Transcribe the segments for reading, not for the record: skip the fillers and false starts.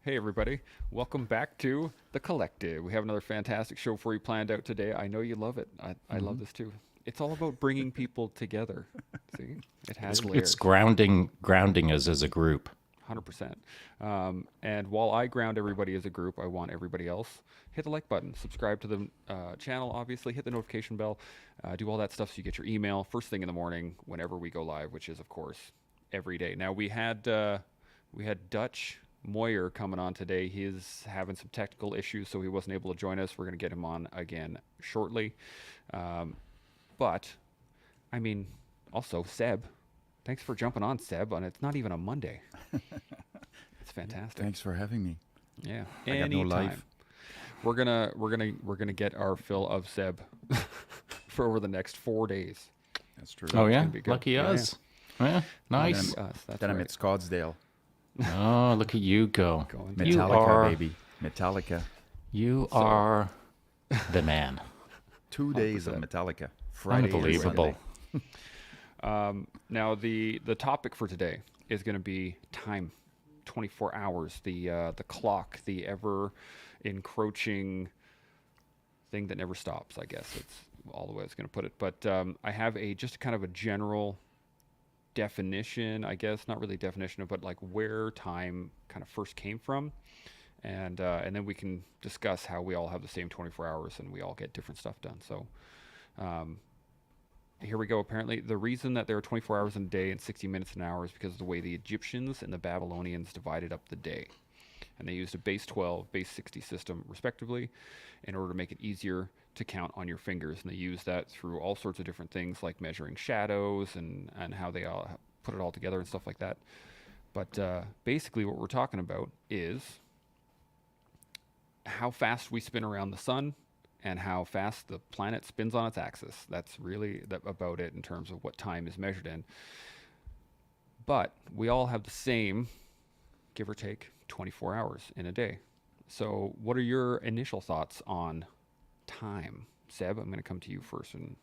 Hey, everybody. Welcome back to The Collective. We have another fantastic show for you planned out today. I know you love it. I love this too. It's all about bringing people together. See, it It's has it's layers. grounding us as a group. 100%. And while I ground everybody as a group, I want everybody else hit the like button, subscribe to the channel, obviously, hit the notification bell, do all that stuff so you get your email first thing in the morning whenever we go live, which is, of course, every day. Now, we had Dutch Moyer coming on today. He's having some technical issues, so he wasn't able to join us. We're going to get him on again shortly. Um, but, I mean, also, Seb. Thanks for jumping on, Seb, and it's not even a Monday. It's fantastic. Thanks for having me. Yeah. I got no Anytime. life. We're gonna get our fill of Seb for over the next 4 days. That's true. Oh yeah, gonna be good. lucky Yeah, us. Yeah, nice. Us, that's Then I'm right. at Scottsdale. Oh, look at you go. Going You Metallica, are baby. Metallica. you So- are the man. 2 days of 100%. Metallica. Friday and Unbelievable. Sunday. Now the topic for today is going to be time, 24 hours, the clock, the ever encroaching thing that never stops. I guess it's all the way I was going to put it. But I have just kind of a general definition, I guess, not really definition, but like where time kind of first came from, and then we can discuss how we all have the same 24 hours and we all get different stuff done. So. Here we go. Apparently, the reason that there are 24 hours in a day and 60 minutes an hour is because of the way the Egyptians and the Babylonians divided up the day. And they used a base 12, base 60 system, respectively, in order to make it easier to count on your fingers. And they used that through all sorts of different things, like measuring shadows and how they all put it all together and stuff like that. But basically, what we're talking about is how fast we spin around the sun and how fast the planet spins on its axis. That's really about it in terms of what time is measured in. But we all have the same, give or take, 24 hours in a day. So, what are your initial thoughts on time? Seb, I'm going to come to you first and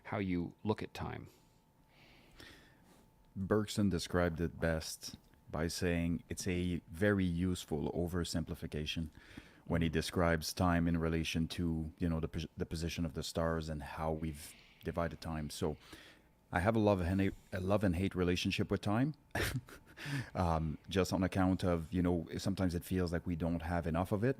how you look at time. Bergson described it best by saying it's a very useful oversimplification when he describes time in relation to, the position of the stars and how we've divided time. So I have a love and hate relationship with time. Just on account of, sometimes it feels like we don't have enough of it.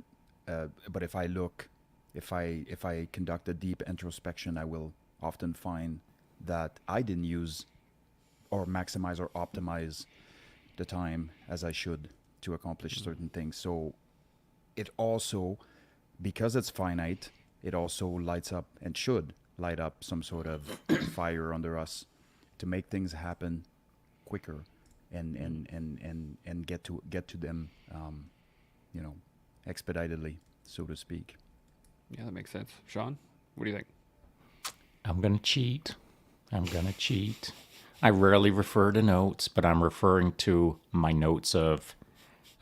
But if I conduct a deep introspection, I will often find that I didn't use or maximize or optimize the time as I should to accomplish certain things. So it also, because it's finite, it also lights up and should light up some sort of fire under us to make things happen quicker and get to them, expeditedly, so to speak. Yeah, that makes sense. Sean, what do you think? I'm gonna cheat. I rarely refer to notes, but I'm referring to my notes of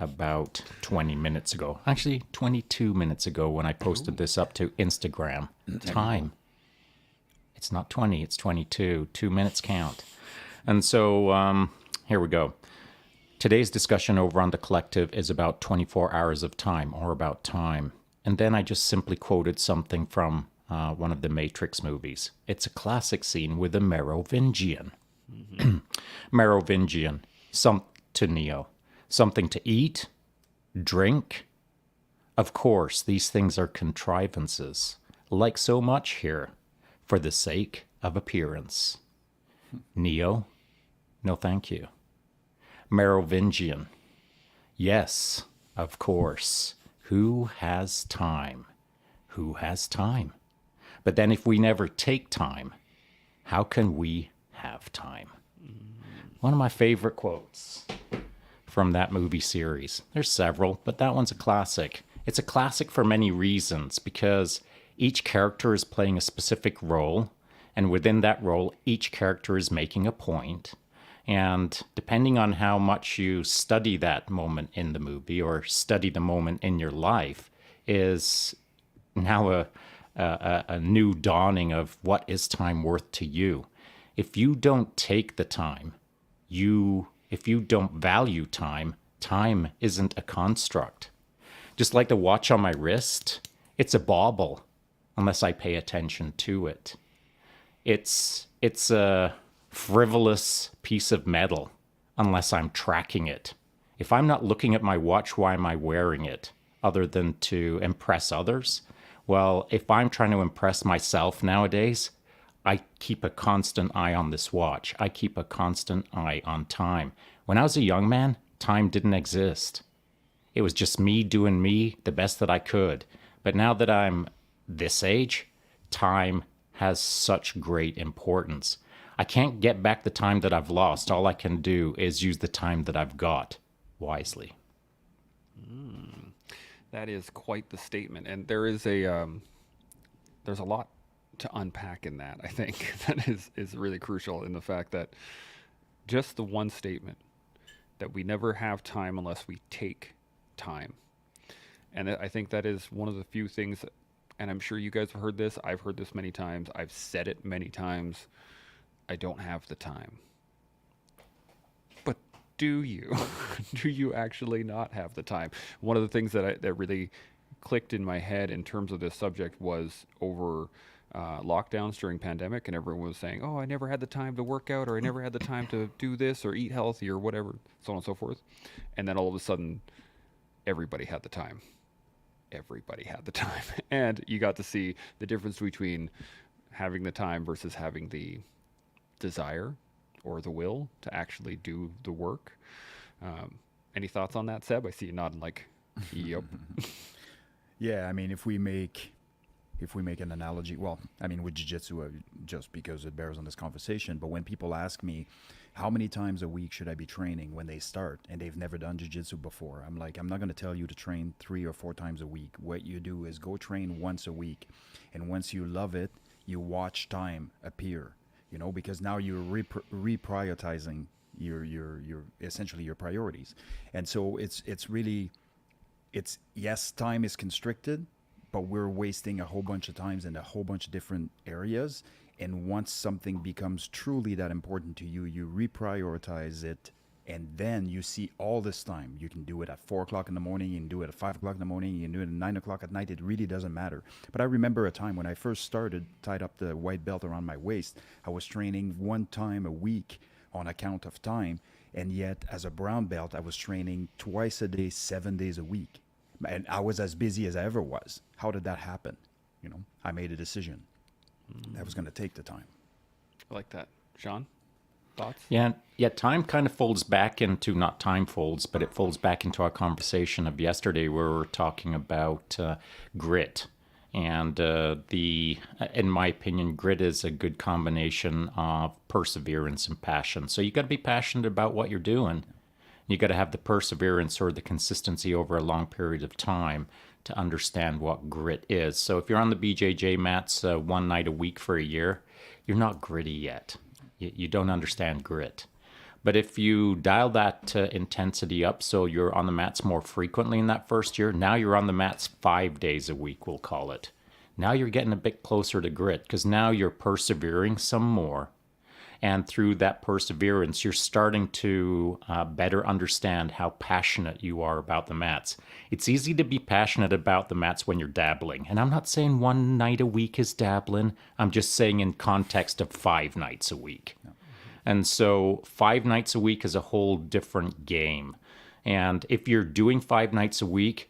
about 20 minutes ago. Actually, 22 minutes ago when I posted this up to Instagram. Time. It's not 20, it's 22. 2 minutes count. And so here we go. Today's discussion over on The Collective is about 24 hours of time, or about time. And then I just simply quoted something from one of the Matrix movies. It's a classic scene with a Merovingian. Merovingian. To Neo. Something to eat, drink. Of course, these things are contrivances, like so much here, for the sake of appearance. Neo, no thank you. Merovingian, yes, of course. Who has time? Who has time? But then if we never take time, how can we have time? One of my favorite quotes from that movie series. There's several, but that one's a classic. It's a classic for many reasons, because each character is playing a specific role, and within that role, each character is making a point. And depending on how much you study that moment in the movie or study the moment in your life, is now a new dawning of what is time worth to you. If you don't take the time if you don't value time, time isn't a construct. Just like the watch on my wrist, it's a bauble unless I pay attention to it. It's a frivolous piece of metal unless I'm tracking it. If I'm not looking at my watch, why am I wearing it other than to impress others? Well, if I'm trying to impress myself nowadays, I keep a constant eye on this watch. I keep a constant eye on time. When I was a young man, time didn't exist. It was just me doing me the best that I could. But now that I'm this age, time has such great importance. I can't get back the time that I've lost. All I can do is use the time that I've got wisely. That is quite the statement, and there's a lot to unpack in that. I think that is really crucial in the fact that just the one statement that we never have time unless we take time, and I think that is one of the few things. And I'm sure you guys have heard this. I've heard this many times. I've said it many times. I don't have the time. But do you? Do you actually not have the time? One of the things that really clicked in my head in terms of this subject was over lockdowns during pandemic, and everyone was saying, "Oh, I never had the time to work out, or I never had the time to do this, or eat healthy, or whatever, so on and so forth." And then all of a sudden, everybody had the time. Everybody had the time, and you got to see the difference between having the time versus having the desire or the will to actually do the work. Any thoughts on that, Seb? I see you nodding like, yep. Yeah, I mean, if we make an analogy, well, I mean, with jiu-jitsu, just because it bears on this conversation, but when people ask me how many times a week should I be training when they start and they've never done jiu-jitsu before, I'm like, I'm not going to tell you to train 3 or 4 times a week. What you do is go train once a week, and once you love it, you watch time appear, because now you're reprioritizing your essentially your priorities. And so it's really, yes, time is constricted, but we're wasting a whole bunch of times in a whole bunch of different areas. And once something becomes truly that important to you, you reprioritize it, and then you see all this time. You can do it at 4 o'clock in the morning, you can do it at 5 o'clock in the morning, you can do it at 9 o'clock at night. It really doesn't matter. But I remember a time when I first started, tied up the white belt around my waist, I was training 1 time a week on account of time. And yet, as a brown belt, I was training twice a day, 7 days a week. And I was as busy as I ever was. How did that happen? I made a decision. I was going to take the time. I like that. Sean, thoughts? Yeah, time kind of folds back into, not time folds, but it folds back into our conversation of yesterday where we were talking about grit. And in my opinion, grit is a good combination of perseverance and passion. So you got to be passionate about what you're doing. You got to have the perseverance or the consistency over a long period of time to understand what grit is. So if you're on the BJJ mats 1 night a week for a year, you're not gritty yet. You don't understand grit. But if you dial that intensity up so you're on the mats more frequently in that first year, now you're on the mats 5 days a week, we'll call it. Now you're getting a bit closer to grit because now you're persevering some more. And through that perseverance, you're starting to better understand how passionate you are about the mats. It's easy to be passionate about the mats when you're dabbling. And I'm not saying 1 night a week is dabbling. I'm just saying in context of 5 nights a week. No. And so 5 nights a week is a whole different game. And if you're doing 5 nights a week,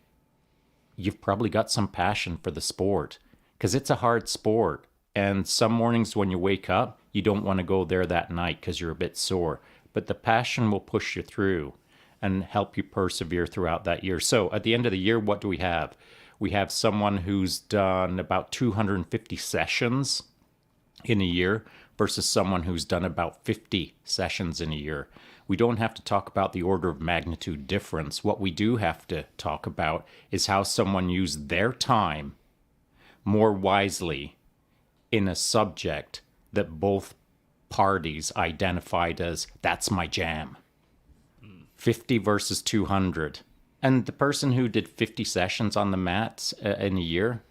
you've probably got some passion for the sport because it's a hard sport. And some mornings when you wake up, you don't want to go there that night because you're a bit sore. But the passion will push you through and help you persevere throughout that year. So at the end of the year, what do we have? We have someone who's done about 250 sessions in a year versus someone who's done about 50 sessions in a year. We don't have to talk about the order of magnitude difference. What we do have to talk about is how someone used their time more wisely in a subject that both parties identified as, that's my jam. 50 versus 200. And the person who did 50 sessions on the mats in a year,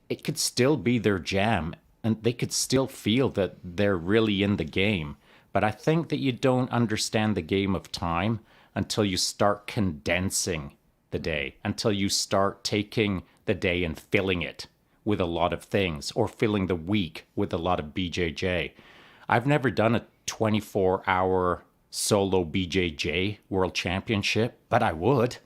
it could still be their jam. And they could still feel that they're really in the game. But I think that you don't understand the game of time until you start condensing the day, until you start taking the day and filling it with a lot of things, or filling the week with a lot of BJJ. I've never done a 24-hour solo BJJ World Championship, but I would.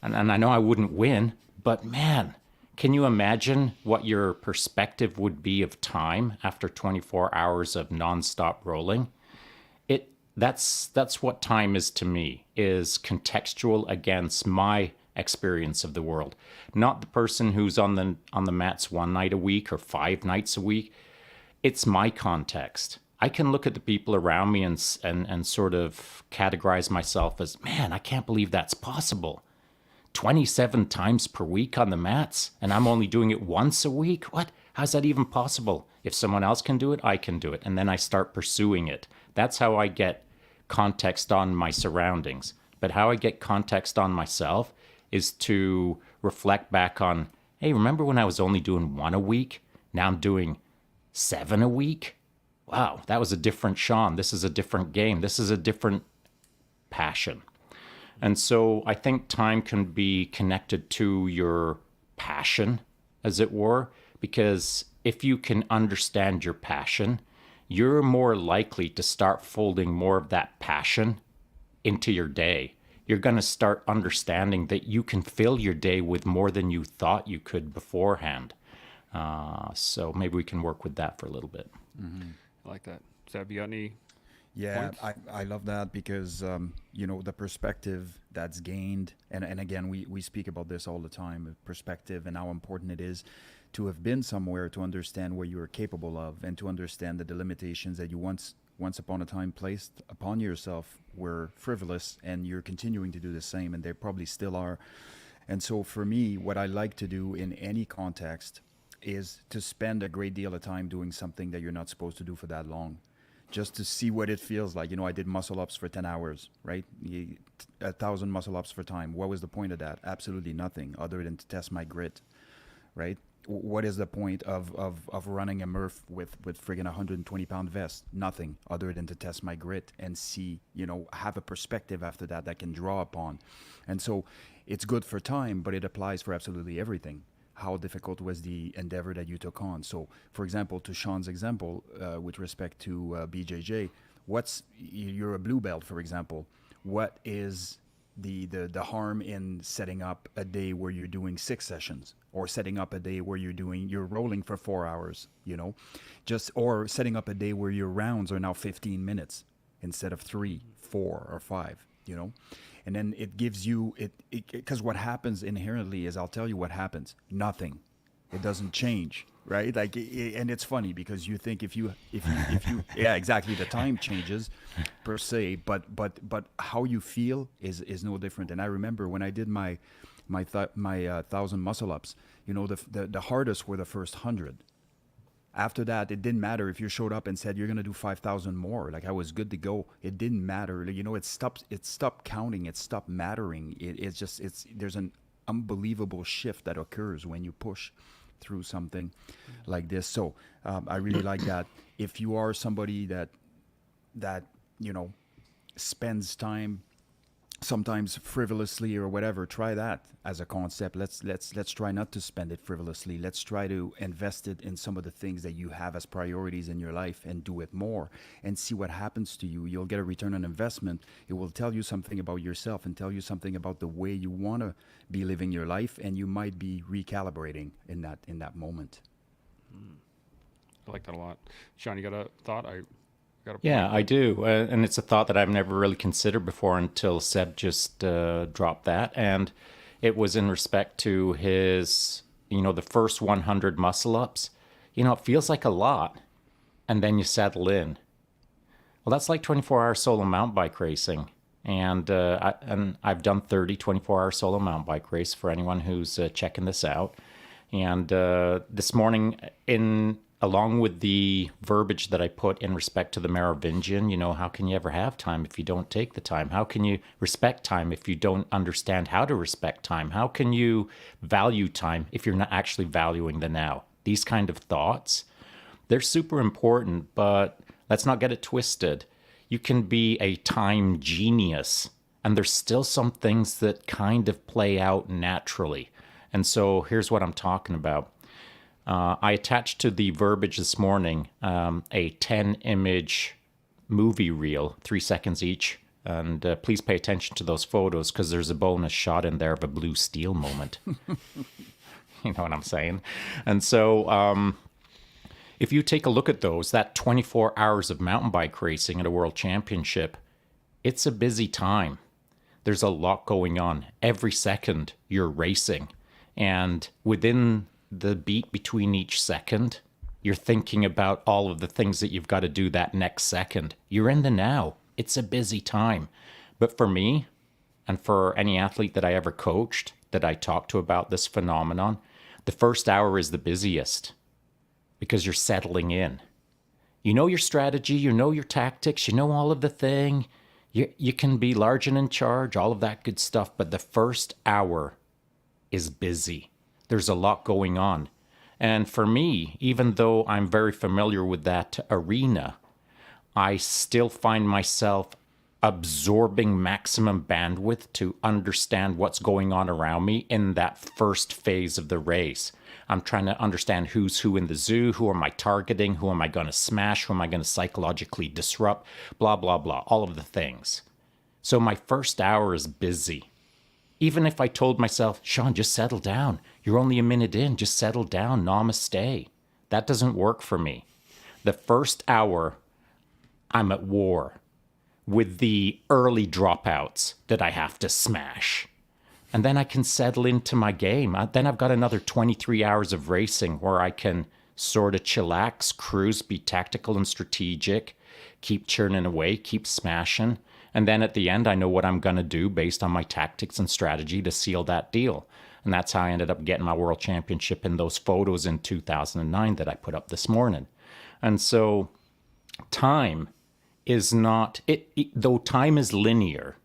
And I know I wouldn't win, but man, can you imagine what your perspective would be of time after 24 hours of nonstop rolling? That's what time is to me, is contextual against my experience of the world. Not the person who's on the mats 1 night a week or 5 nights a week. It's my context. I can look at the people around me and sort of categorize myself as, man, I can't believe that's possible. 27 times per week on the mats, and I'm only doing it once a week? What? How's that even possible? If someone else can do it, I can do it. And then I start pursuing it. That's how I get context on my surroundings. But how I get context on myself is to reflect back on, hey, remember when I was only doing 1 a week? Now I'm doing 7 a week? Wow, that was a different Sean. This is a different game. This is a different passion. And so I think time can be connected to your passion, as it were, because if you can understand your passion, you're more likely to start folding more of that passion into your day. You're going to start understanding that you can fill your day with more than you thought you could beforehand. So maybe we can work with that for a little bit. I like that. Seb, you got any? Yeah, Points? I love that because, the perspective that's gained, and again, we speak about this all the time, perspective and how important it is to have been somewhere to understand what you are capable of and to understand that the limitations that you once upon a time placed upon yourself were frivolous, and you're continuing to do the same, and they probably still are. And so for me, what I like to do in any context is to spend a great deal of time doing something that you're not supposed to do for that long, just to see what it feels like. I did muscle ups for 10 hours, right? 1,000 muscle ups for time. What was the point of that? Absolutely nothing other than to test my grit, right? What is the point of running a Murph with friggin' 120-pound vest? Nothing other than to test my grit and see, have a perspective after that can draw upon. And so it's good for time, but it applies for absolutely everything. How difficult was the endeavor that you took on? So, for example, to Sean's example, with respect to BJJ, you're a blue belt, for example. What is the harm in setting up a day where you're doing 6 sessions, or setting up a day where you're rolling for 4 hours, or setting up a day where your rounds are now 15 minutes instead of 3, 4, or 5, And then it gives you because what happens inherently is, I'll tell you what happens. Nothing. It doesn't change, right? And it's funny because you think if you yeah, exactly, the time changes per se, but how you feel is no different. And I remember when I did my 1,000 muscle ups, the hardest were the first 100. After that, it didn't matter if you showed up and said you're going to do 5,000 more. Like, I was good to go. It didn't matter. It stopped counting. It stopped mattering. There's an unbelievable shift that occurs when you push through something like this. So I really like that. If you are somebody that spends time sometimes frivolously or whatever, try that as a concept. Let's try not to spend it frivolously. Let's try to invest it in some of the things that you have as priorities in your life and do it more and see what happens to you. You'll get a return on investment. It will tell you something about yourself and tell you something about the way you want to be living your life, and you might be recalibrating in that moment. I like that a lot. Sean, you got a thought? Yeah, I do. And it's a thought that I've never really considered before until Seb just dropped that. And it was in respect to his, the first 100 muscle ups. It feels like a lot. And then you settle in. Well, that's like 24-hour solo mountain bike racing. And I've done 30 24-hour solo mountain bike race for anyone who's checking this out. And this morning, along with the verbiage that I put in respect to the Merovingian, how can you ever have time if you don't take the time? How can you respect time if you don't understand how to respect time? How can you value time if you're not actually valuing the now? These kind of thoughts, they're super important, but let's not get it twisted. You can be a time genius, and there's still some things that kind of play out naturally. And so here's what I'm talking about. I attached to the verbiage this morning a 10 image movie reel, 3 seconds each. And please pay attention to those photos because there's a bonus shot in there of a blue steel moment. You know what I'm saying? And so if you take a look at those, that 24 hours of mountain bike racing at a world championship, it's a busy time. There's a lot going on. Every second you're racing. And within the beat between each second, you're thinking about all of the things that you've got to do that next second. You're in the now. It's a busy time. But for me, and for any athlete that I ever coached that I talked to about this phenomenon, the first hour is the busiest because you're settling in. You know your strategy, you know your tactics, you know all of the thing. You can be large and in charge, all of that good stuff. But the first hour is busy. There's a lot going on. And for me, even though I'm very familiar with that arena, I still find myself absorbing maximum bandwidth to understand what's going on around me in that first phase of the race. I'm trying to understand who's who in the zoo, who am I targeting, who am I going to smash, who am I going to psychologically disrupt, blah, blah, blah, all of the things. So my first hour is busy. Even if I told myself, Sean, just settle down. You're only a minute in, just settle down, namaste. That doesn't work for me. The first hour, I'm at war with the early dropouts that I have to smash. And then I can settle into my game. Then I've got another 23 hours of racing where I can sort of chillax, cruise, be tactical and strategic, keep churning away, keep smashing. And then at the end, I know what I'm going to do based on my tactics and strategy to seal that deal. And that's how I ended up getting my world championship in those photos in 2009 that I put up this morning. And so time is not, though time is linear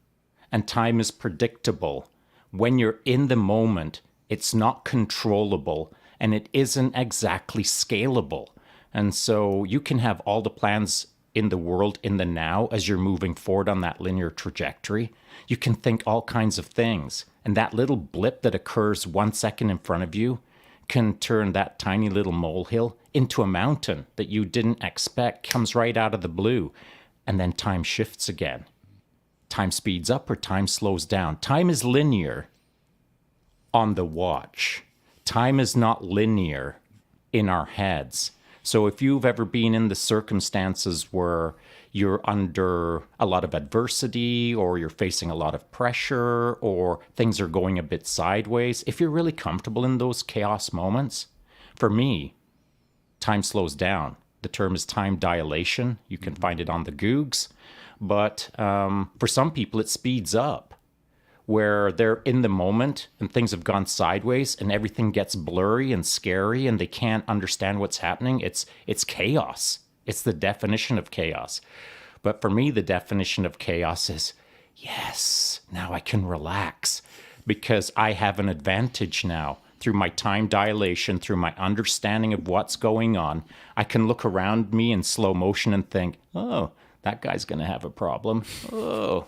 and time is predictable, when you're in the moment, it's not controllable and it isn't exactly scalable. And so you can have all the plans in the world in the now as you're moving forward on that linear trajectory. You can think all kinds of things. And that little blip that occurs 1 second in front of you can turn that tiny little molehill into a mountain that you didn't expect, comes right out of the blue. And then time shifts again. Time speeds up or time slows down. Time is linear on the watch. Time is not linear in our heads. So if you've ever been in the circumstances where you're under a lot of adversity or you're facing a lot of pressure or things are going a bit sideways, if you're really comfortable in those chaos moments, for me, time slows down. The term is time dilation. You can find it on the Googs. But for some people, it speeds up where they're in the moment and things have gone sideways and everything gets blurry and scary and they can't understand what's happening. It's chaos. It's the definition of chaos. But for me, the definition of chaos is, yes, now I can relax because I have an advantage now. Through my time dilation, through my understanding of what's going on, I can look around me in slow motion and think, oh, that guy's going to have a problem. Oh.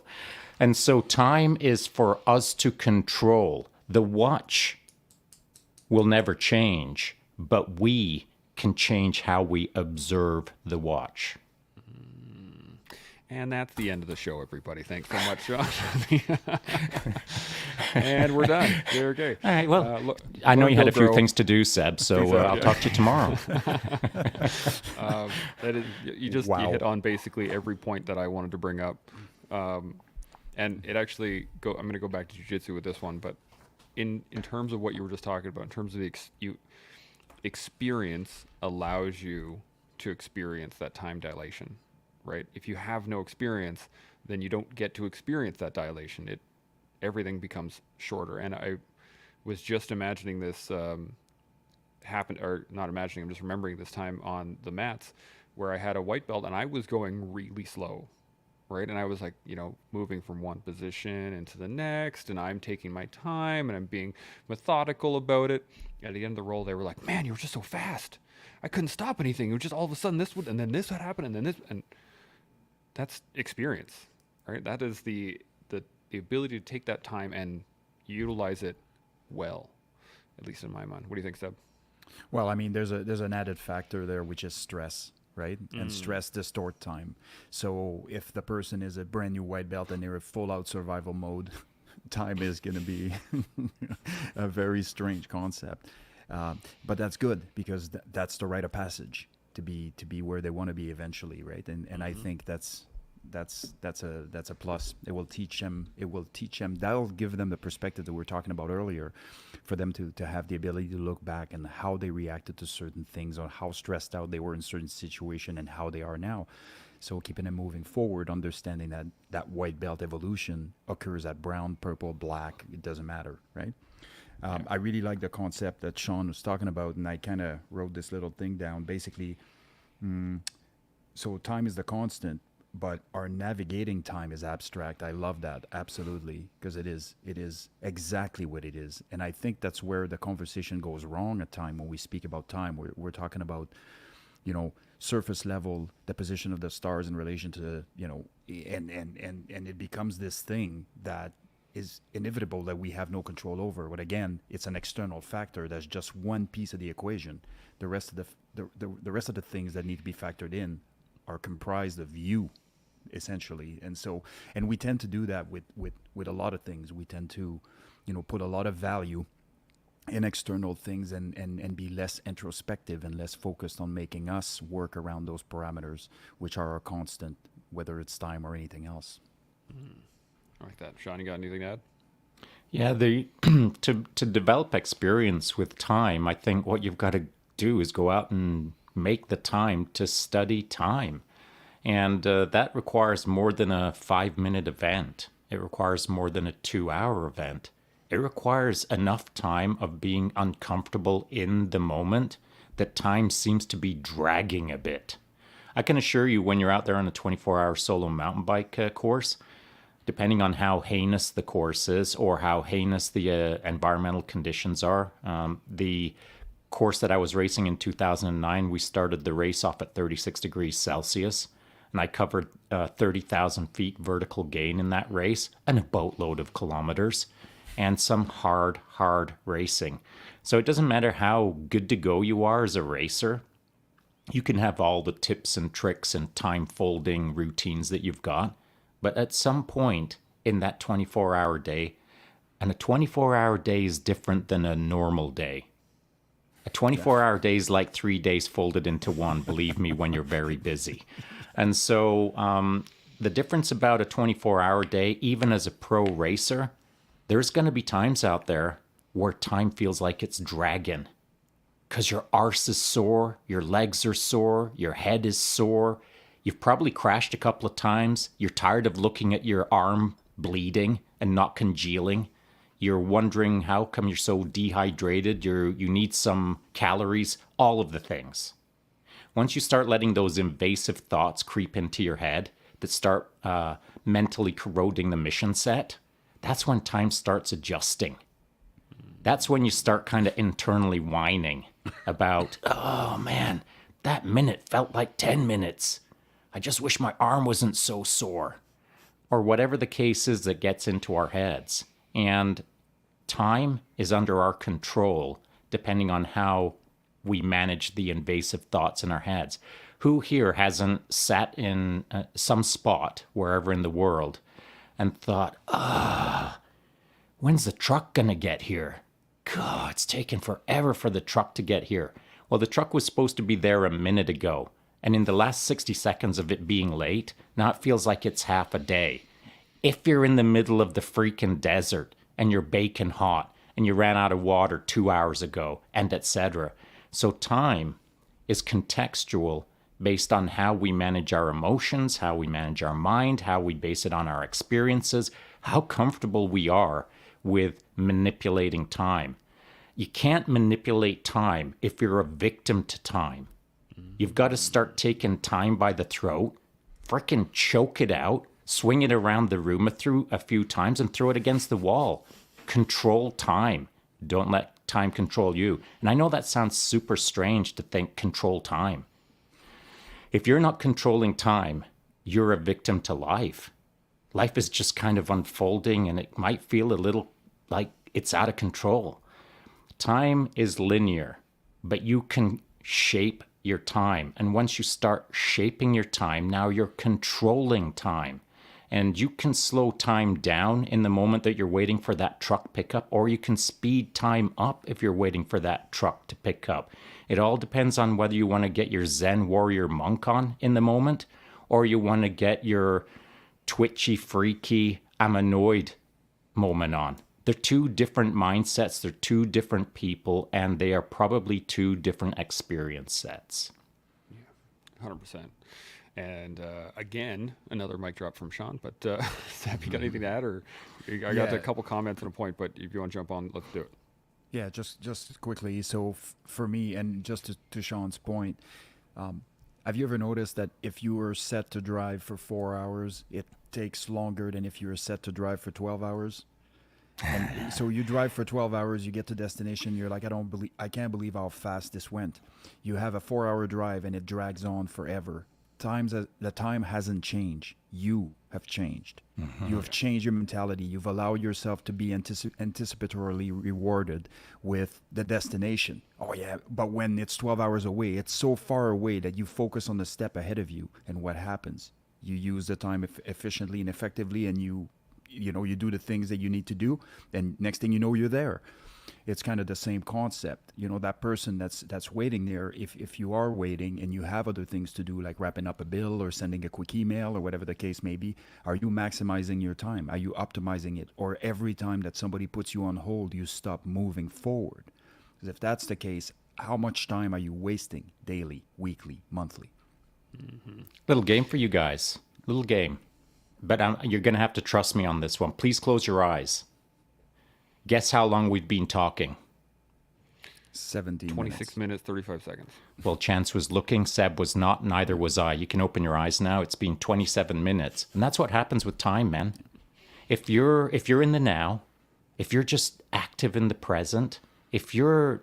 And so time is for us to control. The watch will never change, but we can change how we observe the watch. And that's the end of the show, everybody. Thanks so much, Sean. And we're done. There, okay. All right. Well, I know you had a few things to do, Seb, so I'll talk to you tomorrow. That is, you hit on basically every point that I wanted to bring up. And it actually I'm going to go back to jiu-jitsu with this one, but in terms of what you were just talking about, in terms of the experience allows you to experience that time dilation. Right? If you have no experience, then you don't get to experience that dilation. Everything becomes shorter. And I was just imagining this happen, or not imagining, I'm just remembering this time on the mats where I had a white belt and I was going really slow, right? And I was like, moving from one position into the next, and I'm taking my time and I'm being methodical about it. At the end of the roll, they were like, man, you were just so fast. I couldn't stop anything. It was just all of a sudden this would, and then this would happen, and then this, and that's experience, right? That is the ability to take that time and utilize it well, at least in my mind. What do you think, Seb? Well, I mean, there's an added factor there, which is stress, right? And stress distort time. So if the person is a brand new white belt and they're in full out survival mode, time is going to be a very strange concept. But that's good because that's the rite of passage to be where they want to be eventually, right? And I think that's a plus. It will teach them. It will teach them. That'll give them the perspective that we were talking about earlier, for them to have the ability to look back and how they reacted to certain things, or how stressed out they were in certain situation, and how they are now. So keeping them moving forward, understanding that that white belt evolution occurs at brown, purple, black. It doesn't matter, right? I really like the concept that Sean was talking about, and I kind of wrote this little thing down. Basically, so time is the constant, but our navigating time is abstract. I love that, absolutely, because it is exactly what it is. And I think that's where the conversation goes wrong at time when we speak about time. We're talking about, surface level, the position of the stars in relation to, and it becomes this thing that is inevitable that we have no control over. But again, it's an external factor. That's just one piece of the equation. The rest of the rest of the things that need to be factored in are comprised of you, essentially. And we tend to do that with a lot of things. We tend to, put a lot of value in external things and be less introspective and less focused on making us work around those parameters, which are our constant, whether it's time or anything else. I like that. Sean, you got anything to add? Yeah, to develop experience with time, I think what you've got to do is go out and make the time to study time. And that requires more than a 5-minute event. It requires more than a 2-hour event. It requires enough time of being uncomfortable in the moment that time seems to be dragging a bit. I can assure you, when you're out there on a 24-hour solo mountain bike course, depending on how heinous the course is or how heinous the environmental conditions are, the course that I was racing in 2009, we started the race off at 36 degrees Celsius, and I covered 30,000 feet vertical gain in that race and a boatload of kilometers and some hard racing. So it doesn't matter how good to go you are as a racer. You can have all the tips and tricks and time folding routines that you've got, but at some point in that 24-hour day, and a 24-hour day is different than a normal day. A 24-hour day is like 3 days folded into one, believe me, when you're very busy. And so the difference about a 24-hour day, even as a pro racer, there's going to be times out there where time feels like it's dragging. Because your arse is sore, your legs are sore, your head is sore. You've probably crashed a couple of times. You're tired of looking at your arm bleeding and not congealing. You're wondering how come you're so dehydrated. You need some calories, all of the things. Once you start letting those invasive thoughts creep into your head that start mentally corroding the mission set, that's when time starts adjusting. That's when you start kind of internally whining about, oh man, that minute felt like 10 minutes. I just wish my arm wasn't so sore. Or whatever the case is that gets into our heads. And time is under our control depending on how we manage the invasive thoughts in our heads. Who here hasn't sat in some spot, wherever in the world, and thought, when's the truck gonna get here? God, it's taken forever for the truck to get here. Well, the truck was supposed to be there a minute ago, and in the last 60 seconds of it being late, now it feels like it's half a day. If you're in the middle of the freaking desert, and you're baking hot, and you ran out of water 2 hours ago, and etc. So time is contextual based on how we manage our emotions, how we manage our mind, how we base it on our experiences, how comfortable we are with manipulating time. You can't manipulate time if you're a victim to time. You've got to start taking time by the throat, frickin' choke it out, swing it around the room a few times and throw it against the wall. Control time. Don't let time control you. And I know that sounds super strange to think control time. If you're not controlling time, you're a victim to life. Life is just kind of unfolding and it might feel a little like it's out of control. Time is linear, but you can shape your time. And once you start shaping your time, now you're controlling time. And you can slow time down in the moment that you're waiting for that truck pickup, or you can speed time up if you're waiting for that truck to pick up. It all depends on whether you want to get your Zen warrior monk on in the moment, or you want to get your twitchy, freaky, I'm annoyed moment on. They're two different mindsets, they're two different people, and they are probably two different experience sets. 100%. And again, another mic drop from Sean. But Seb, you got anything to add? Or I got Yeah. a couple comments and a point, but if you want to jump on, let's do it. Yeah, just quickly. So for me, and just to Sean's point, have you ever noticed that if you were set to drive for 4 hours, it takes longer than if you were set to drive for 12 hours? And so you drive for 12 hours, you get to destination, you're like, I can't believe how fast this went. You have a 4 hour drive and it drags on forever. The time hasn't changed. You have changed. You have changed your mentality. You've allowed yourself to be anticipatorily rewarded with the destination. Oh yeah, but when it's 12 hours away, it's so far away that you focus on the step ahead of you. And what happens? You use the time efficiently and effectively, and you do the things that you need to do, and next thing you know, you're there. It's kind of the same concept. That person that's waiting there, if you are waiting and you have other things to do, like wrapping up a bill or sending a quick email or whatever the case may be, are you maximizing your time? Are you optimizing it? Or every time that somebody puts you on hold, you stop moving forward? Because if that's the case, how much time are you wasting daily, weekly, monthly? Little game for you guys. Little game. But you're going to have to trust me on this one. Please close your eyes. Guess how long we've been talking. 17 26 minutes, 35 seconds. Well, Chance was looking, Seb was not, neither was I. You can open your eyes now. It's been 27 minutes. And that's what happens with time, man. If you're in the now, if you're just active in the present, if you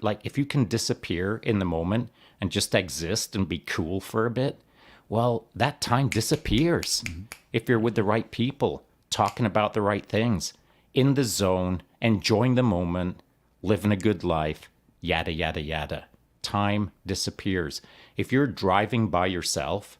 can disappear in the moment and just exist and be cool for a bit, well, that time disappears. If you're with the right people, talking about the right things, in the zone, enjoying the moment, living a good life, yada, yada, yada. Time disappears. If you're driving by yourself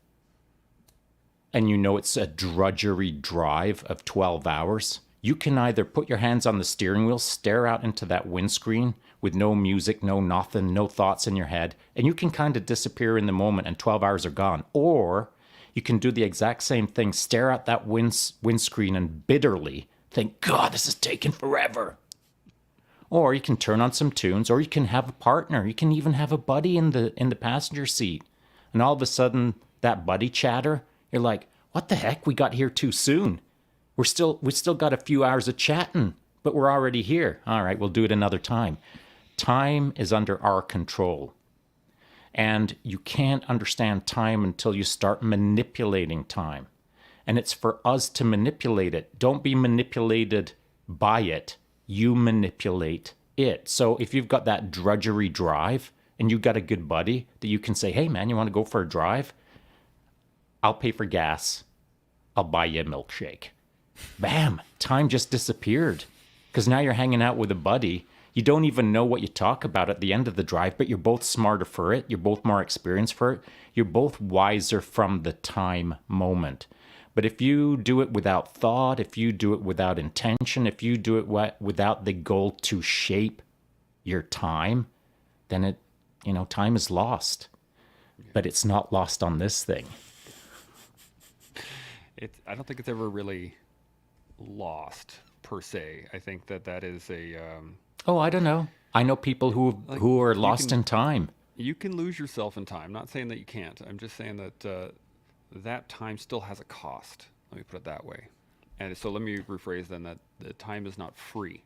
and you know it's a drudgery drive of 12 hours, you can either put your hands on the steering wheel, stare out into that windscreen with no music, no nothing, no thoughts in your head, and you can kind of disappear in the moment and 12 hours are gone. Or you can do the exact same thing, stare at that windscreen and bitterly think, God, this is taking forever. Or you can turn on some tunes, or you can have a partner. You can even have a buddy in the passenger seat. And all of a sudden, that buddy chatter, you're like, what the heck? We got here too soon. We still got a few hours of chatting, but we're already here. All right, we'll do it another time. Time is under our control. And you can't understand time until you start manipulating time. And it's for us to manipulate it. Don't be manipulated by it. You manipulate it. So if you've got that drudgery drive and you've got a good buddy that you can say, hey man, you want to go for a drive? I'll pay for gas. I'll buy you a milkshake. Bam, time just disappeared. Because now you're hanging out with a buddy. You don't even know what you talk about at the end of the drive, but you're both smarter for it. You're both more experienced for it. You're both wiser from the time moment. But if you do it without thought, if you do it without intention, if you do it without the goal to shape your time, then time is lost. But it's not lost on this thing. I don't think it's ever really lost per se. I think that is a. Oh, I don't know. I know people who are lost in time. You can lose yourself in time. Not saying that you can't. I'm just saying that that time still has a cost. Let me put it that way. And so let me rephrase then that the time is not free.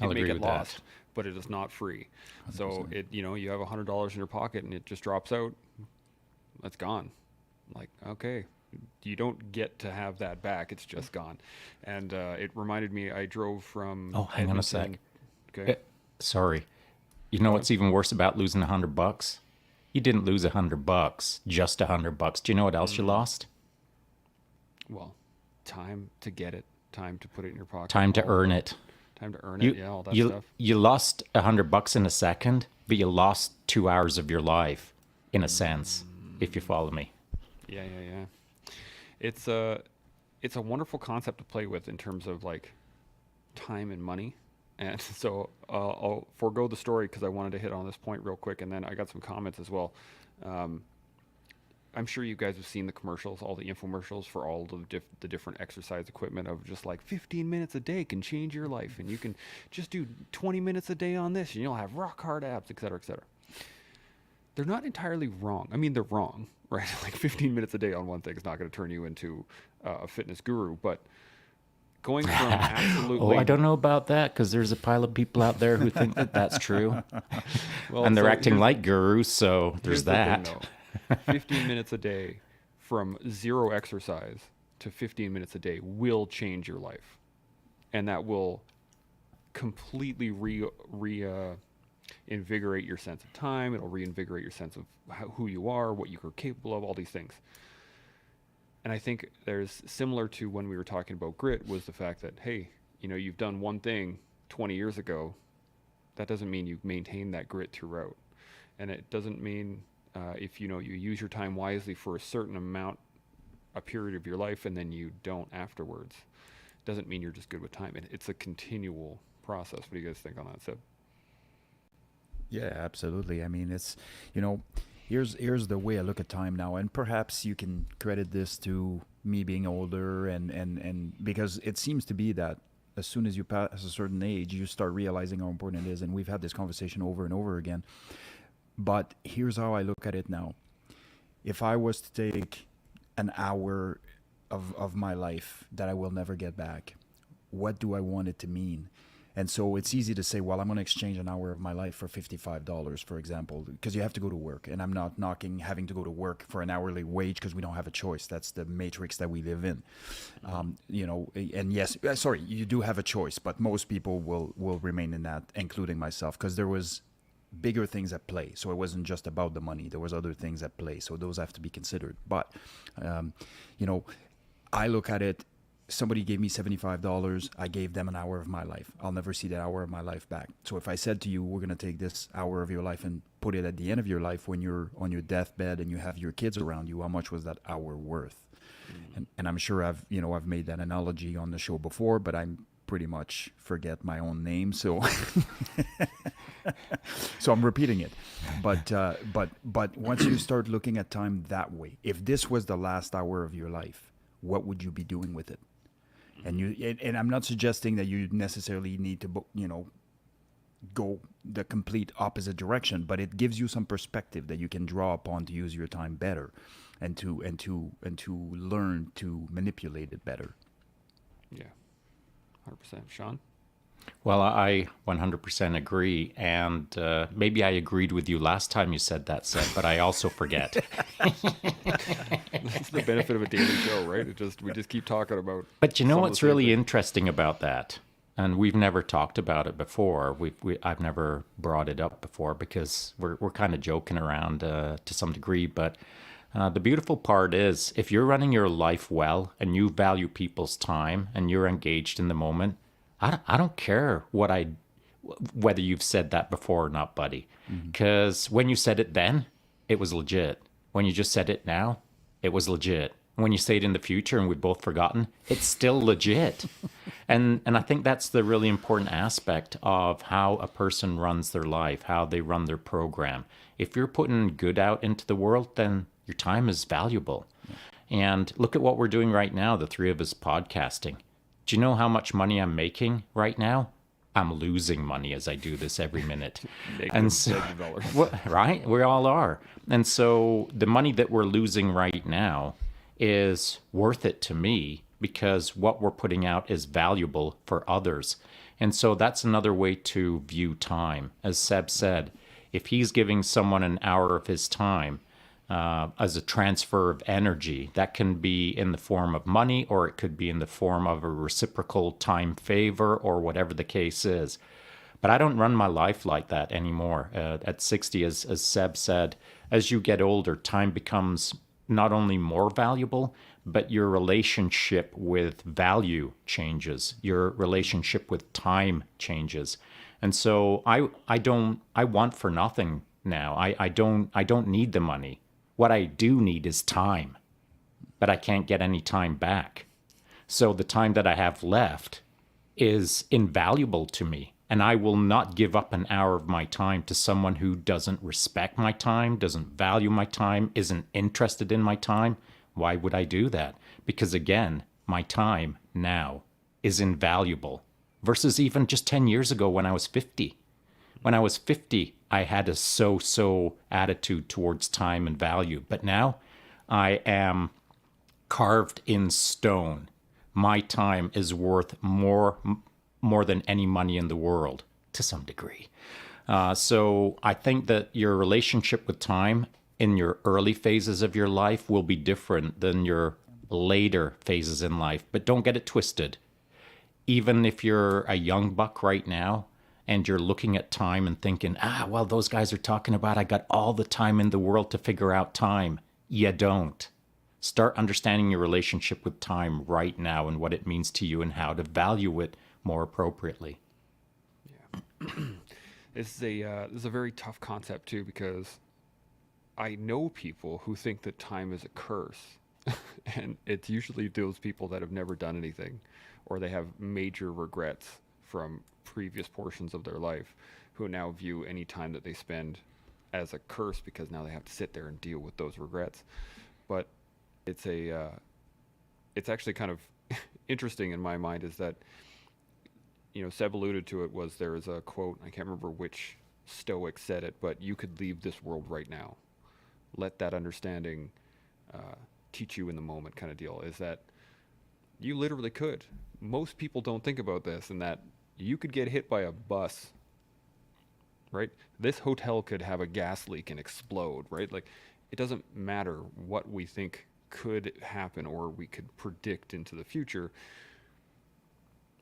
I'll It may agree get with lost, that. but it is not free. So you have $100 in your pocket and it just drops out. It's gone. Like, okay, you don't get to have that back. It's just gone. And it reminded me, I drove from. Oh, hang on a sec. Edmonton- Okay. Sorry. You know what's even worse about losing $100? You didn't lose $100, just $100. Do you know what else you lost? Well, time to get it, time to put it in your pocket, Time to all earn the it. time to earn You it. Yeah, all that you stuff. you lost $100 in a second, but you lost 2 hours of your life, in a sense, if you follow me. Yeah, yeah, yeah. It's a wonderful concept to play with in terms of like time and money. And so I'll forego the story because I wanted to hit on this point real quick, and then I got some comments as well. Um, I'm sure you guys have seen the commercials, all the infomercials for all of the different exercise equipment of just like 15 minutes a day can change your life, and you can just do 20 minutes a day on this, and you'll have rock hard abs, et cetera, et cetera. They're not entirely wrong. I mean, they're wrong, right? Like 15 minutes a day on one thing is not going to turn you into a fitness guru, but going from Oh, absolutely I don't know about that because there's a pile of people out there who think that that's true, well, and they're so acting like gurus. So here's there's the thing, that. though. 15 minutes a day from zero exercise to 15 minutes a day will change your life, and that will completely invigorate your sense of time. It'll reinvigorate your sense of who you are, what you are capable of, all these things. And I think there's similar to when we were talking about grit was the fact that, hey, you've done one thing 20 years ago. That doesn't mean you maintain that grit throughout. And it doesn't mean if you use your time wisely for a certain amount, a period of your life, and then you don't afterwards. Doesn't mean you're just good with time. It's a continual process. What do you guys think on that, Seb? Yeah, absolutely. I mean, it's, here's the way I look at time now, and perhaps you can credit this to me being older, and because it seems to be that as soon as you pass a certain age, you start realizing how important it is, and we've had this conversation over and over again. But here's how I look at it now. If I was to take an hour of my life that I will never get back, what do I want it to mean? And so it's easy to say, well, I'm going to exchange an hour of my life for $55, for example, because you have to go to work. And I'm not knocking having to go to work for an hourly wage because we don't have a choice. That's the matrix that we live in. And yes, sorry, you do have a choice, but most people will remain in that, including myself, because there was bigger things at play. So it wasn't just about the money. There was other things at play. So those have to be considered. But, I look at it, somebody gave me $75. I gave them an hour of my life. I'll never see that hour of my life back. So if I said to you, we're going to take this hour of your life and put it at the end of your life when you're on your deathbed and you have your kids around you, how much was that hour worth? And I'm sure I've made that analogy on the show before, but I pretty much forget my own name. So so I'm repeating it. But once you start looking at time that way, if this was the last hour of your life, what would you be doing with it? And I'm not suggesting that you necessarily need to, go the complete opposite direction, but it gives you some perspective that you can draw upon to use your time better, and to learn to manipulate it better. Yeah, 100%. Sean? Well, I 100% agree, and maybe I agreed with you last time you said that, Seb, but I also forget. That's the benefit of a daily show, right? We just keep talking about. But you know some of what's the same really things. interesting about that? And we've never talked about it before. I've never brought it up before because we're kind of joking around to some degree. But the beautiful part is if you're running your life well and you value people's time and you're engaged in the moment, I don't care whether you've said that before or not, buddy. Because when you said it then, it was legit. When you just said it now, it was legit. When you say it in the future and we've both forgotten, it's still legit. And I think that's the really important aspect of how a person runs their life, how they run their program. If you're putting good out into the world, then your time is valuable. And look at what we're doing right now, the three of us podcasting. Do you know how much money I'm making right now? I'm losing money as I do this every minute. And so, right? We all are. And so the money that we're losing right now is worth it to me because what we're putting out is valuable for others. And so that's another way to view time. As Seb said, if he's giving someone an hour of his time, as a transfer of energy. That can be in the form of money, or it could be in the form of a reciprocal time favor, or whatever the case is. But I don't run my life like that anymore. At 60, as Seb said, as you get older, time becomes not only more valuable, but your relationship with value changes. Your relationship with time changes. And so I want for nothing now. I don't need the money. What I do need is time, but I can't get any time back. So the time that I have left is invaluable to me. And I will not give up an hour of my time to someone who doesn't respect my time, doesn't value my time, isn't interested in my time. Why would I do that? Because again, my time now is invaluable versus even just 10 years ago when I was 50. When I was 50, I had a so attitude towards time and value. But now I am carved in stone. My time is worth more than any money in the world, to some degree. So I think that your relationship with time in your early phases of your life will be different than your later phases in life. But don't get it twisted. Even if you're a young buck right now and you're looking at time and thinking, well, those guys are talking about I got all the time in the world to figure out time. You don't. Start understanding your relationship with time right now and what it means to you and how to value it more appropriately. This is a very tough concept too, because I know people who think that time is a curse, and it's usually those people that have never done anything, or they have major regrets from previous portions of their life, who now view any time that they spend as a curse because now they have to sit there and deal with those regrets. But it's actually kind of interesting in my mind, is that, Seb alluded to it, was there is a quote, I can't remember which Stoic said it, but you could leave this world right now. Let that understanding teach you in the moment, kind of deal, is that you literally could. Most people don't think about this, and that you could get hit by a bus, right? This hotel could have a gas leak and explode, right? Like, it doesn't matter what we think could happen or we could predict into the future.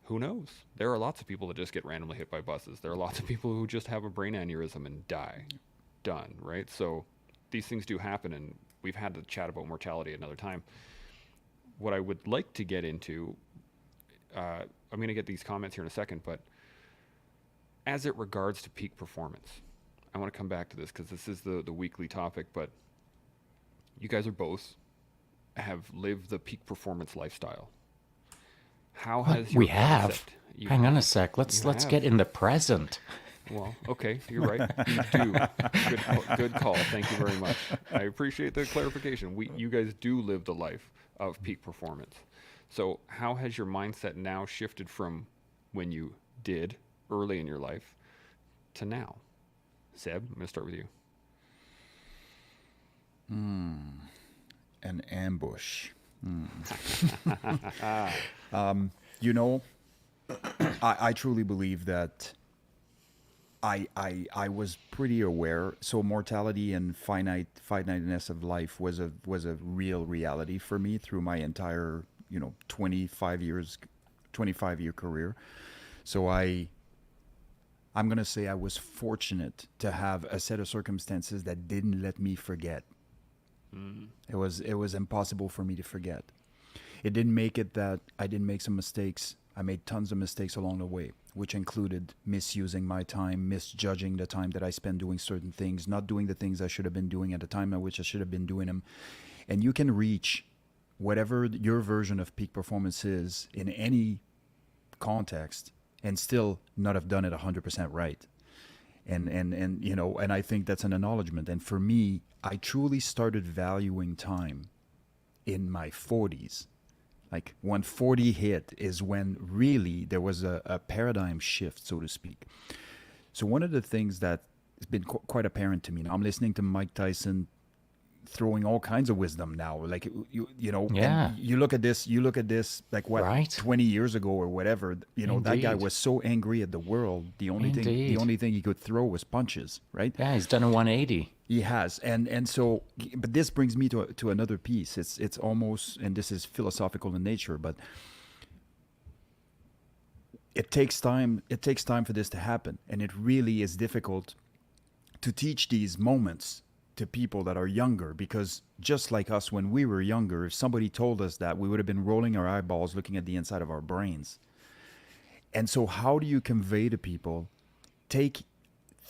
Who knows? There are lots of people that just get randomly hit by buses. There are lots of people who just have a brain aneurysm and die. Done, right? So these things do happen, and we've had to chat about mortality another time. What I would like to get into, I'm going to get these comments here in a second, but as it regards to peak performance, I want to come back to this because this is the weekly topic, but you guys are both have lived the peak performance lifestyle. How has your We have. mindset- you Hang on a have- sec. Let's have. get in the present. Well, okay, you're right. You do. Good call. Thank you very much. I appreciate the clarification. You guys do live the life of peak performance. So how has your mindset now shifted from when you did early in your life to now? Seb, I'm going to start with you. An ambush. You know, I truly believe that I was pretty aware. So mortality and finiteness of life was a real reality for me through my entire 25-year career. So I'm gonna say I was fortunate to have a set of circumstances that didn't let me forget. It was impossible for me to forget. It didn't make it that I didn't make some mistakes. I made tons of mistakes along the way, which included misusing my time, misjudging the time that I spent doing certain things, not doing the things I should have been doing at the time at which I should have been doing them. And you can reach whatever your version of peak performance is in any context and still not have done it 100% right. And I think that's an acknowledgement. And for me, I truly started valuing time in my 40s. Like when 40 hit is when really there was a paradigm shift, so to speak. So one of the things that has been quite apparent to me now, I'm listening to Mike Tyson throwing all kinds of wisdom now. Like Yeah. and you look at this like what, Right. 20 years ago or whatever. That guy Indeed. was so angry at the world. The only thing he could throw was punches, right? Yeah, he's done a 180. He has, and so, but this brings me to another piece. It's almost, and this is philosophical in nature, but it takes time. It takes time for this to happen, and it really is difficult to teach these moments to people that are younger, because just like us when we were younger. If somebody told us that, we would have been rolling our eyeballs looking at the inside of our brains. And so, how do you convey to people, take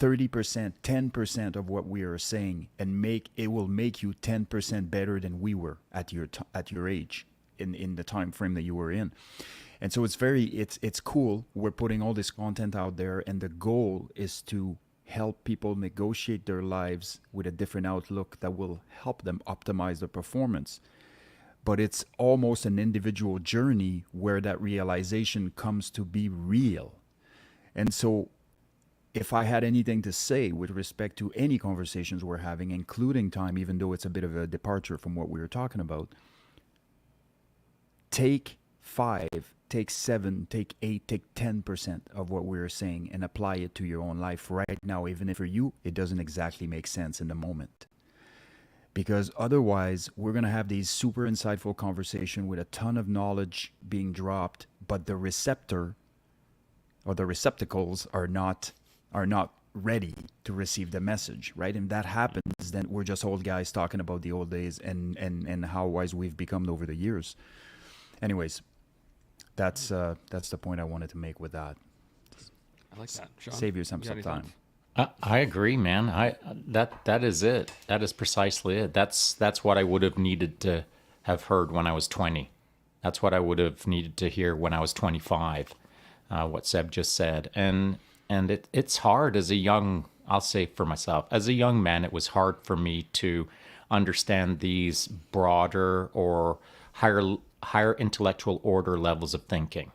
30%, 10% of what we are saying, and it will make you 10% better than we were at your age, in the time frame that you were in. And so it's cool. We're putting all this content out there, and the goal is to help people negotiate their lives with a different outlook that will help them optimize their performance. But it's almost an individual journey where that realization comes to be real. And so if I had anything to say with respect to any conversations we're having, including time, even though it's a bit of a departure from what we were talking about, take 5, take 7, take 8, take 10% of what we're saying and apply it to your own life right now, even if for you it doesn't exactly make sense in the moment. Because otherwise, we're going to have these super insightful conversation with a ton of knowledge being dropped, but the receptor or the receptacles are not ready to receive the message, right? And that happens, then we're just old guys talking about the old days and how wise we've become over the years. Anyways, that's the point I wanted to make with that. I like that. Sean, Save yourself you got some any time. thoughts? I agree, man. That is it. That is precisely it. That's what I would have needed to have heard when I was 20. That's what I would have needed to hear when I was 25. What Seb just said, and it's hard as a young. I'll say for myself, as a young man, it was hard for me to understand these broader or higher intellectual order levels of thinking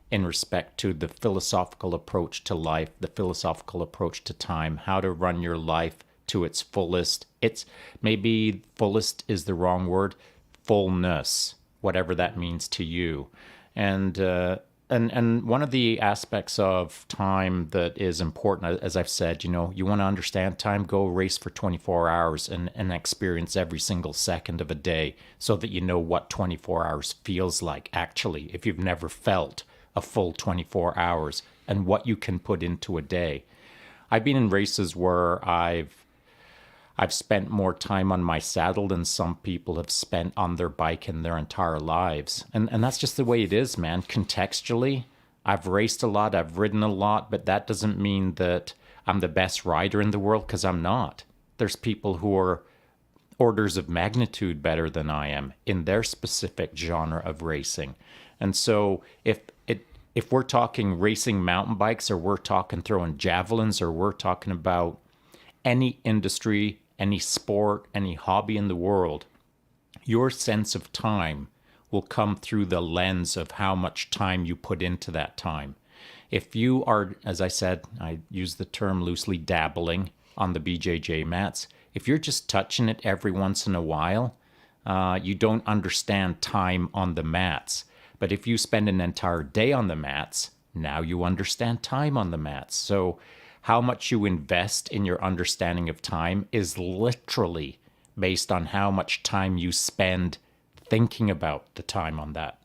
in respect to the philosophical approach to life, the philosophical approach to time, how to run your life to its fullest. It's maybe fullest is the wrong word, fullness, whatever that means to you. And one of the aspects of time that is important, as I've said, you want to understand time, go race for 24 hours and experience every single second of a day so that you know what 24 hours feels like, actually, if you've never felt a full 24 hours and what you can put into a day. I've been in races where I've spent more time on my saddle than some people have spent on their bike in their entire lives. And that's just the way it is, man. Contextually, I've raced a lot, I've ridden a lot, but that doesn't mean that I'm the best rider in the world, because I'm not. There's people who are orders of magnitude better than I am in their specific genre of racing. And so if we're talking racing mountain bikes, or we're talking throwing javelins, or we're talking about any industry, any sport, any hobby in the world, your sense of time will come through the lens of how much time you put into that time. If you are, as I said, I use the term loosely, dabbling on the BJJ mats, if you're just touching it every once in a while, you don't understand time on the mats. But if you spend an entire day on the mats, now you understand time on the mats. So how much you invest in your understanding of time is literally based on how much time you spend thinking about the time on that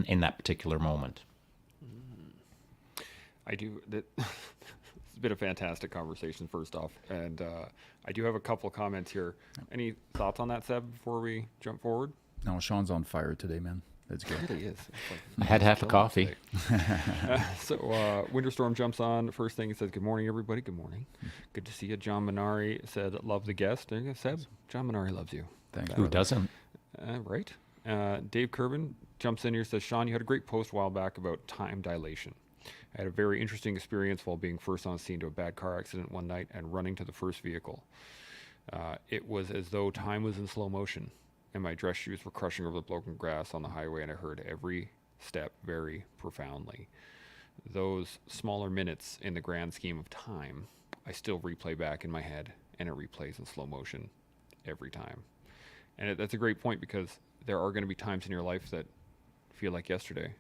in that particular moment. I do. It's been a fantastic conversation, first off, and I do have a couple comments here. Any thoughts on that, Seb, before we jump forward? No, Sean's on fire today, man. Let's go. It really is. It's I had half a coffee. So Winterstorm jumps on. First thing, he says, "Good morning, everybody. Good morning. Good to see you." John Minari said, "Love the guest." There you go, Seb. John Minari loves you. Thanks. Who doesn't? Right. Dave Kerbin jumps in here, says, "Sean, you had a great post a while back about time dilation. I had a very interesting experience while being first on scene to a bad car accident one night and running to the first vehicle. It was as though time was in slow motion, and my dress shoes were crushing over the broken grass on the highway, and I heard every step very profoundly. Those smaller minutes in the grand scheme of time, I still replay back in my head, and it replays in slow motion every time." And that's a great point, because there are going to be times in your life that feel like yesterday,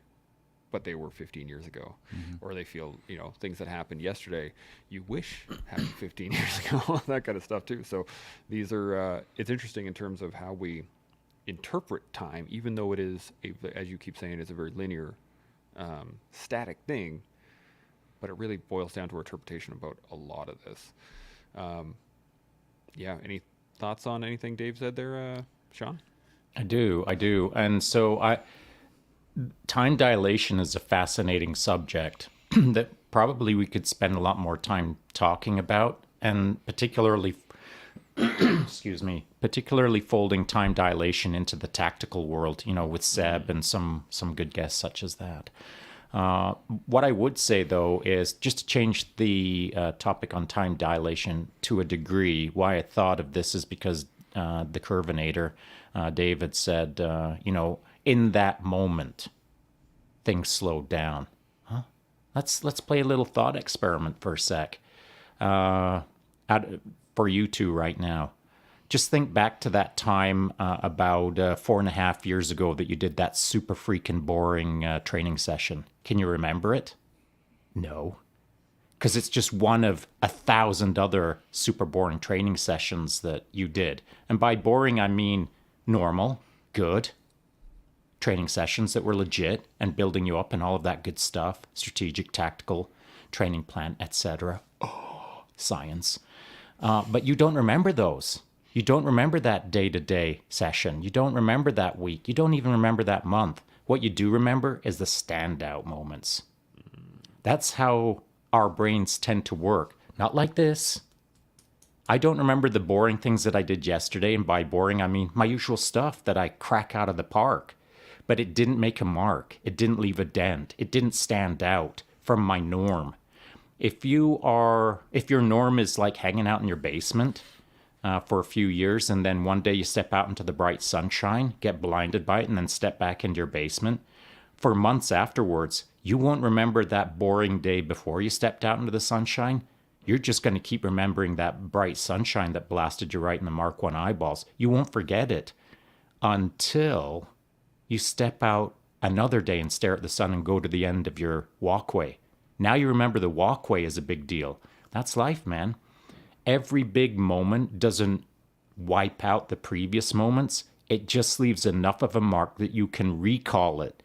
but they were 15 years ago. Or they feel, things that happened yesterday, you wish happened 15 years ago, that kind of stuff too. So these are, it's interesting in terms of how we interpret time, even though it is, as you keep saying, it's a very linear, static thing, but it really boils down to our interpretation about a lot of this. Yeah, any thoughts on anything Dave said there? Sean? I do. And so time dilation is a fascinating subject that probably we could spend a lot more time talking about, and particularly excuse me, particularly folding time dilation into the tactical world, with Seb and some good guests such as that. What I would say, though, is just to change the topic on time dilation to a degree. Why I thought of this is because the Curvinator, David said, in that moment, things slowed down. Huh? Let's play a little thought experiment for a sec. For you two right now. Just think back to that time about 4.5 years ago that you did that super freaking boring training session. Can you remember it? No. Because it's just one of 1,000 other super boring training sessions that you did. And by boring, I mean normal, good training sessions that were legit and building you up and all of that good stuff, strategic, tactical, training plan, etc. Oh, science. But you don't remember those. You don't remember that day-to-day session. You don't remember that week. You don't even remember that month. What you do remember is the standout moments. That's how our brains tend to work. Not like this. I don't remember the boring things that I did yesterday, and by boring, I mean my usual stuff that I crack out of the park. But it didn't make a mark. It didn't leave a dent. It didn't stand out from my norm. If your norm is like hanging out in your basement for a few years, and then one day you step out into the bright sunshine, get blinded by it, and then step back into your basement, for months afterwards, you won't remember that boring day before you stepped out into the sunshine. You're just going to keep remembering that bright sunshine that blasted you right in the Mark 1 eyeballs. You won't forget it until you step out another day and stare at the sun and go to the end of your walkway. Now you remember the walkway is a big deal. That's life, man. Every big moment doesn't wipe out the previous moments. It just leaves enough of a mark that you can recall it.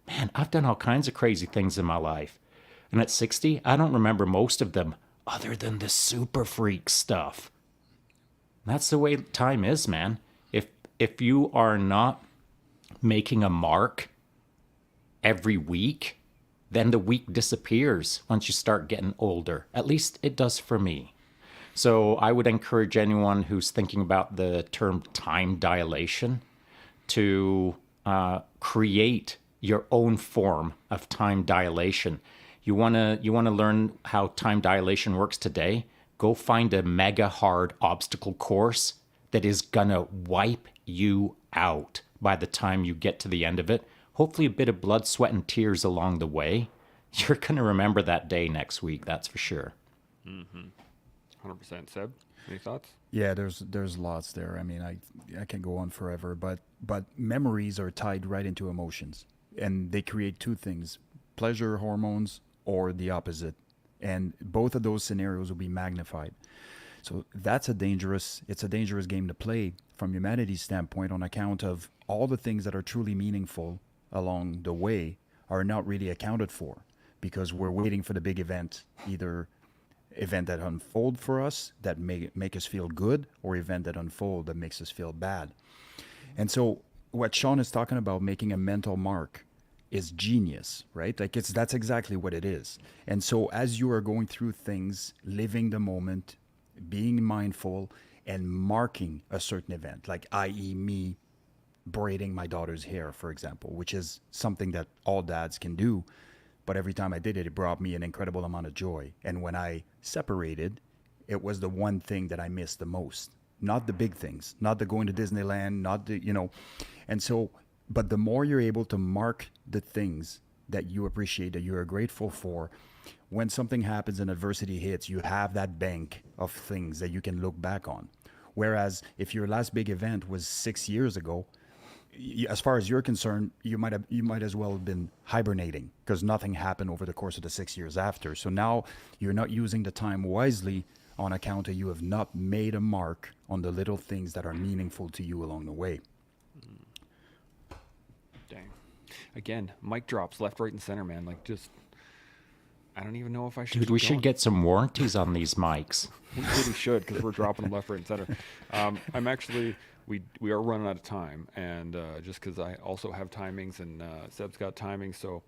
Man, I've done all kinds of crazy things in my life. And at 60, I don't remember most of them other than the super freak stuff. That's the way time is, man. If you are not making a mark every week, then the week disappears once you start getting older. At least it does for me. So I would encourage anyone who's thinking about the term time dilation to create your own form of time dilation. You wanna learn how time dilation works today? Go find a mega hard obstacle course that is gonna wipe you out by the time you get to the end of it. Hopefully a bit of blood, sweat, and tears along the way. You're going to remember that day next week, that's for sure. 100%. Seb, any thoughts? Yeah, there's lots there. I mean, I can go on forever, but memories are tied right into emotions, and they create two things: pleasure hormones or the opposite, and both of those scenarios will be magnified. So it's a dangerous game to play from humanity's standpoint, on account of all the things that are truly meaningful along the way are not really accounted for, because we're waiting for the big event, either event that unfold for us that make us feel good, or event that unfold that makes us feel bad. And so what Sean is talking about, making a mental mark, is genius, right? Like that's exactly what it is. And so as you are going through things, living the moment, being mindful, and marking a certain event, like i.e. me braiding my daughter's hair, for example, which is something that all dads can do. But every time I did it, it brought me an incredible amount of joy. And when I separated, it was the one thing that I missed the most. Not the big things, not the going to Disneyland, not the, And so, but the more you're able to mark the things that you appreciate, that you are grateful for, when something happens and adversity hits, you have that bank of things that you can look back on. Whereas if your last big event was 6 years ago, as far as you're concerned, you might as well have been hibernating, because nothing happened over the course of the 6 years after. So now you're not using the time wisely, on account of you have not made a mark on the little things that are meaningful to you along the way. Dang. Again, mic drops left, right, and center, man. Like, just, I don't even know if I should. Dude, we should get some warranties on these mics. We really should, because we're dropping them left, right, and center. I'm actually we are running out of time, and just because I also have timings and Seb's got timings, so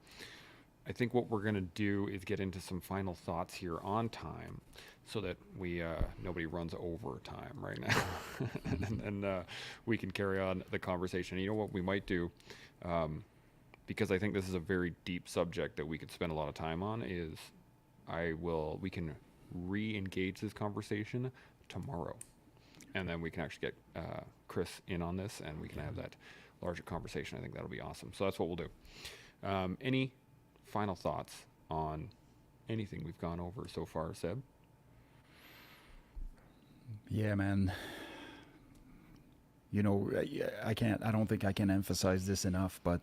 I think what we're gonna do is get into some final thoughts here on time, so that we nobody runs over time right now, and we can carry on the conversation. You know what we might do, because I think this is a very deep subject that we could spend a lot of time on. Is we can re-engage this conversation tomorrow, and then we can actually get Chris in on this, and we can have that larger conversation. I think that'll be awesome. So that's what we'll do. Any final thoughts on anything we've gone over so far, Seb? Yeah, man. You know, I don't think I can emphasize this enough, but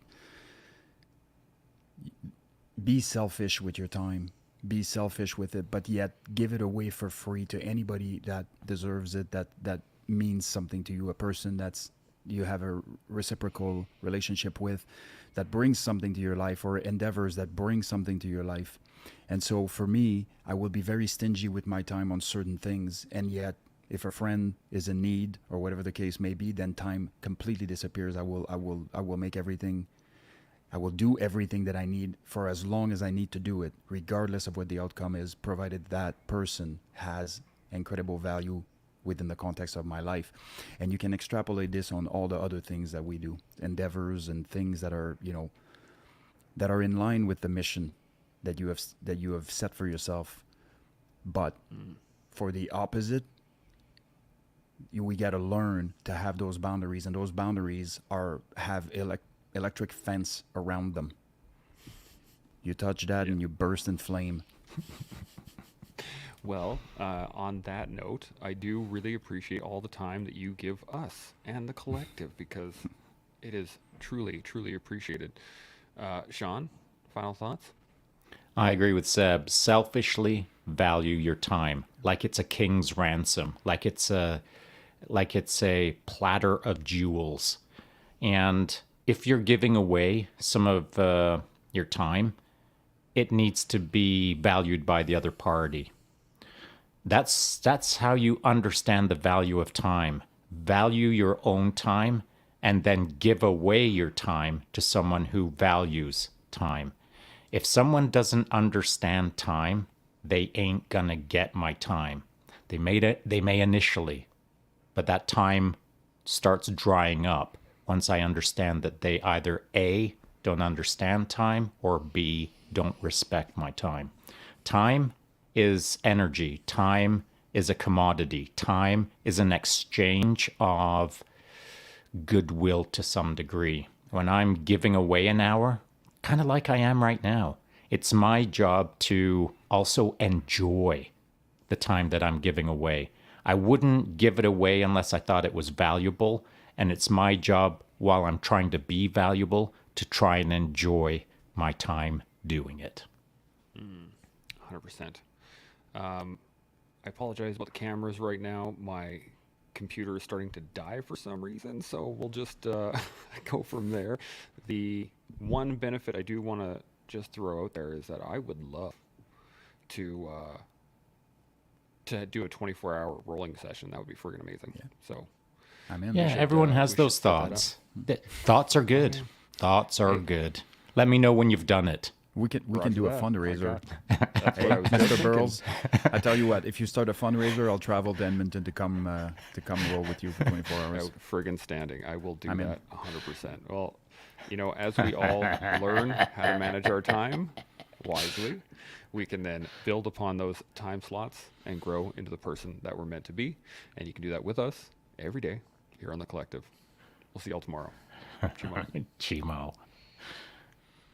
be selfish with your time. Be selfish with it, but yet give it away for free to anybody that deserves it, that means something to you, a person that's you have a reciprocal relationship with, that brings something to your life, or endeavors that bring something to your life. And so for me, I will be very stingy with my time on certain things, and yet if a friend is in need or whatever the case may be, then time completely disappears. I will make everything, I will do everything that I need for as long as I need to do it, regardless of what the outcome is, provided that person has incredible value within the context of my life. And you can extrapolate this on all the other things that we do, endeavors and things that are, that are in line with the mission that you have set for yourself. But for the opposite, we got to learn to have those boundaries, and those boundaries have electric fence around them. You touch that and you burst in flame. Well, on that note, I do really appreciate all the time that you give us and the collective, because it is truly, truly appreciated. Sean, final thoughts? I agree with Seb. Selfishly value your time like it's a king's ransom, like it's a platter of jewels. And if you're giving away some of your time, it needs to be valued by the other party. That's how you understand the value of time. Value your own time, and then give away your time to someone who values time. If someone doesn't understand time, they ain't gonna get my time. They may initially, but that time starts drying up once I understand that they either A, don't understand time, or B, don't respect my time. Time is energy. Time is a commodity. Time is an exchange of goodwill to some degree. When I'm giving away an hour, kind of like I am right now, it's my job to also enjoy the time that I'm giving away. I wouldn't give it away unless I thought it was valuable, and it's my job, while I'm trying to be valuable, to try and enjoy my time doing it. 100%. I apologize about the cameras right now. My computer is starting to die for some reason, so we'll just go from there. The one benefit I do want to just throw out there is that I would love to do a 24-hour rolling session. That would be friggin' amazing. Yeah. So I'm in. Yeah, everyone has we those should set that up. thoughts. Thoughts are good. Thoughts are good. Let me know when you've done it. We can Roger do a that. fundraiser. That's Hey, what I was Mr. thinking. Burles, I tell you what, if you start a fundraiser, I'll travel to Edmonton to come roll with you for 24 hours. Friggin' standing. I will do I'm in. that 100%. Well, as we all learn how to manage our time wisely, we can then build upon those time slots and grow into the person that we're meant to be. And you can do that with us every day here on The Collective. We'll see y'all tomorrow. Chimo. Chimo.